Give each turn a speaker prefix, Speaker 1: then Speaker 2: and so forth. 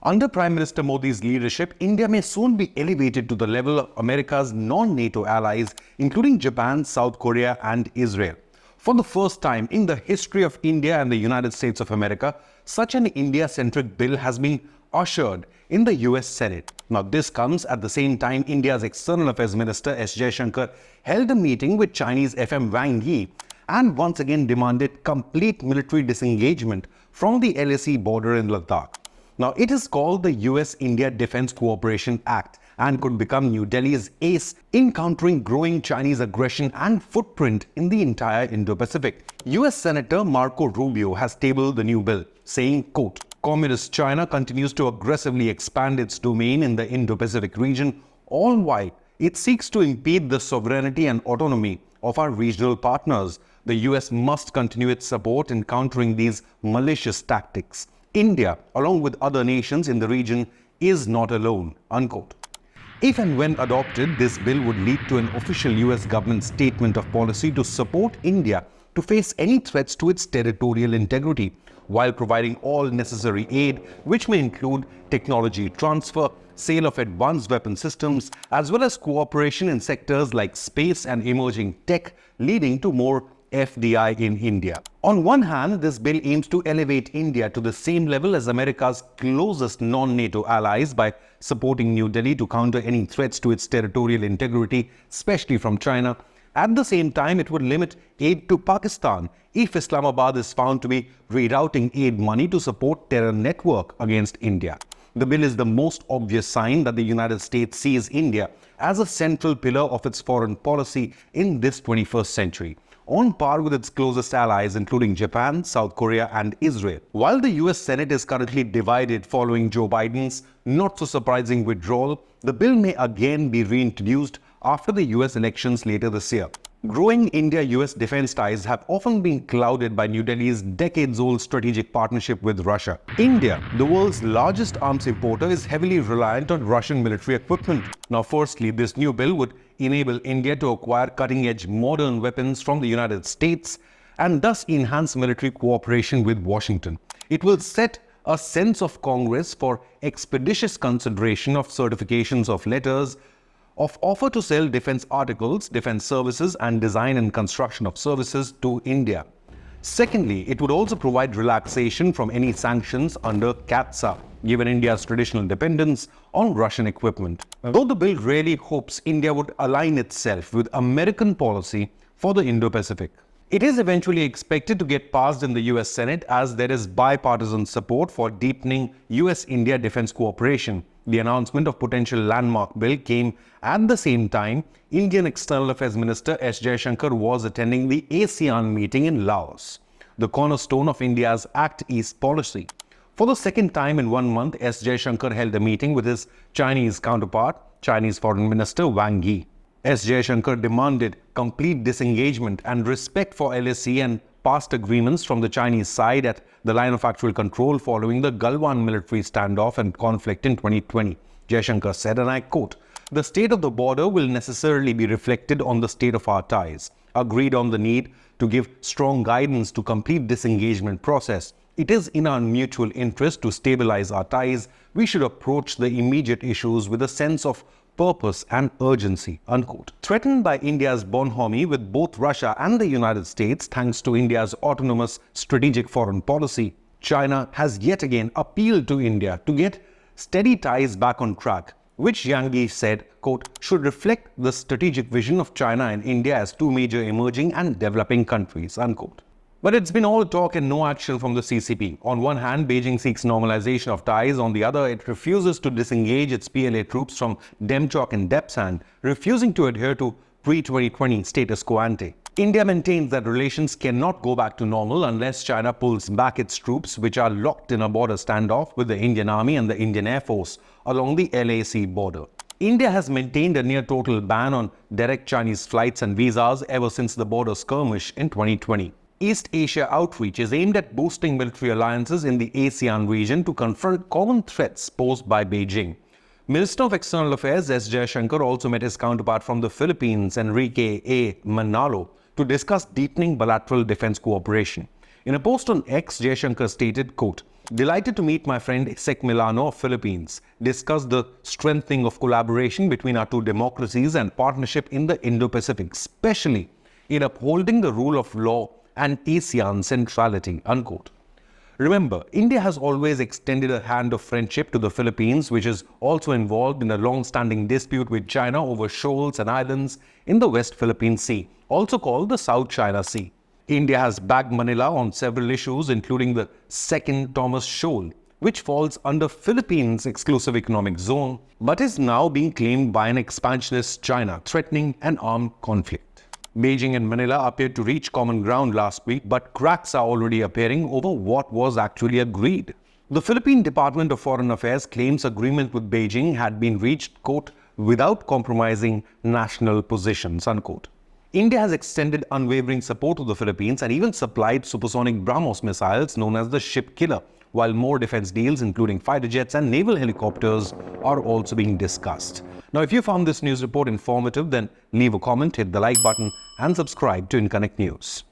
Speaker 1: Under Prime Minister Modi's leadership, India may soon be elevated to the level of America's non-NATO allies, including Japan, South Korea and Israel. For the first time in the history of India and the United States of America, such an India-centric bill has been ushered in the US Senate. Now, this comes at the same time India's External Affairs Minister S. Jaishankar held a meeting with Chinese FM Wang Yi and once again demanded complete military disengagement from the LAC border in Ladakh. Now, it is called the US-India Defense Cooperation Act and could become New Delhi's ace in countering growing Chinese aggression and footprint in the entire Indo-Pacific. US Senator Marco Rubio has tabled the new bill, saying, quote, "Communist China continues to aggressively expand its domain in the Indo-Pacific region, all while it seeks to impede the sovereignty and autonomy of our regional partners. The US must continue its support in countering these malicious tactics. India, along with other nations in the region, is not alone," unquote. If and when adopted, this bill would lead to an official US government statement of policy to support India to face any threats to its territorial integrity, while providing all necessary aid, which may include technology transfer, sale of advanced weapon systems, as well as cooperation in sectors like space and emerging tech, leading to more FDI in India. On one hand, this bill aims to elevate India to the same level as America's closest non-NATO allies by supporting New Delhi to counter any threats to its territorial integrity, especially from China. At the same time, it would limit aid to Pakistan if Islamabad is found to be rerouting aid money to support terror network against India. The bill is the most obvious sign that the United States sees India as a central pillar of its foreign policy in this 21st century, on par with its closest allies including Japan, South Korea and Israel. While the US Senate is currently divided following Joe Biden's not so surprising withdrawal, the bill may again be reintroduced after the US elections later this year. Growing India-US defense ties have often been clouded by New Delhi's decades-old strategic partnership with Russia. India, the world's largest arms importer, is heavily reliant on Russian military equipment. Now, firstly, this new bill would enable India to acquire cutting-edge modern weapons from the United States and thus enhance military cooperation with Washington. It will set a sense of Congress for expeditious consideration of certifications of letters of offer to sell defense articles, defense services and design and construction of services to India. Secondly, it would also provide relaxation from any sanctions under CAATSA, given India's traditional dependence on Russian equipment. Though the bill really hopes India would align itself with American policy for the Indo-Pacific. It is eventually expected to get passed in the US Senate as there is bipartisan support for deepening US-India defense cooperation. The announcement of potential landmark bill came at the same time Indian External Affairs Minister S. Jaishankar was attending the ASEAN meeting in Laos, the cornerstone of India's Act East policy. For the second time in 1 month, S. Jaishankar held a meeting with his Chinese counterpart, Chinese Foreign Minister Wang Yi. S. Jaishankar demanded complete disengagement and respect for LAC and past agreements from the Chinese side at the line of actual control following the Galwan military standoff and conflict in 2020. Jaishankar said, and I quote, "The state of the border will necessarily be reflected on the state of our ties. Agreed on the need to give strong guidance to complete disengagement process. It is in our mutual interest to stabilize our ties. We should approach the immediate issues with a sense of purpose and urgency," unquote. Threatened by India's bonhomie with both Russia and the United States thanks to India's autonomous strategic foreign policy, China has yet again appealed to India to get steady ties back on track, which Yang Yi said, quote, "should reflect the strategic vision of China and India as two major emerging and developing countries," unquote. But it's been all talk and no action from the CCP. On one hand, Beijing seeks normalization of ties. On the other, it refuses to disengage its PLA troops from Demchok and Depsan, refusing to adhere to pre-2020 status quo ante. India maintains that relations cannot go back to normal unless China pulls back its troops, which are locked in a border standoff with the Indian Army and the Indian Air Force along the LAC border. India has maintained a near-total ban on direct Chinese flights and visas ever since the border skirmish in 2020. East Asia outreach is aimed at boosting military alliances in the ASEAN region to confront common threats posed by Beijing. Minister of External Affairs S. Jaishankar also met his counterpart from the Philippines, Enrique A. Manalo, to discuss deepening bilateral defense cooperation. In a post on X, Jaishankar stated, quote, "Delighted to meet my friend Sek Milano of Philippines, discuss the strengthening of collaboration between our two democracies and partnership in the Indo-Pacific, especially in upholding the rule of law and ASEAN centrality," unquote. Remember, India has always extended a hand of friendship to the Philippines, which is also involved in a long-standing dispute with China over shoals and islands in the West Philippine Sea, also called the South China Sea. India has backed Manila on several issues, including the Second Thomas Shoal, which falls under Philippines' exclusive economic zone, but is now being claimed by an expansionist China, threatening an armed conflict. Beijing and Manila appeared to reach common ground last week, but cracks are already appearing over what was actually agreed. The Philippine Department of Foreign Affairs claims agreement with Beijing had been reached, quote, "without compromising national positions," unquote. India has extended unwavering support to the Philippines and even supplied supersonic BrahMos missiles known as the Ship Killer, while more defense deals, including fighter jets and naval helicopters, are also being discussed. Now, if you found this news report informative, then leave a comment, hit the like button, and subscribe to Inconnect News.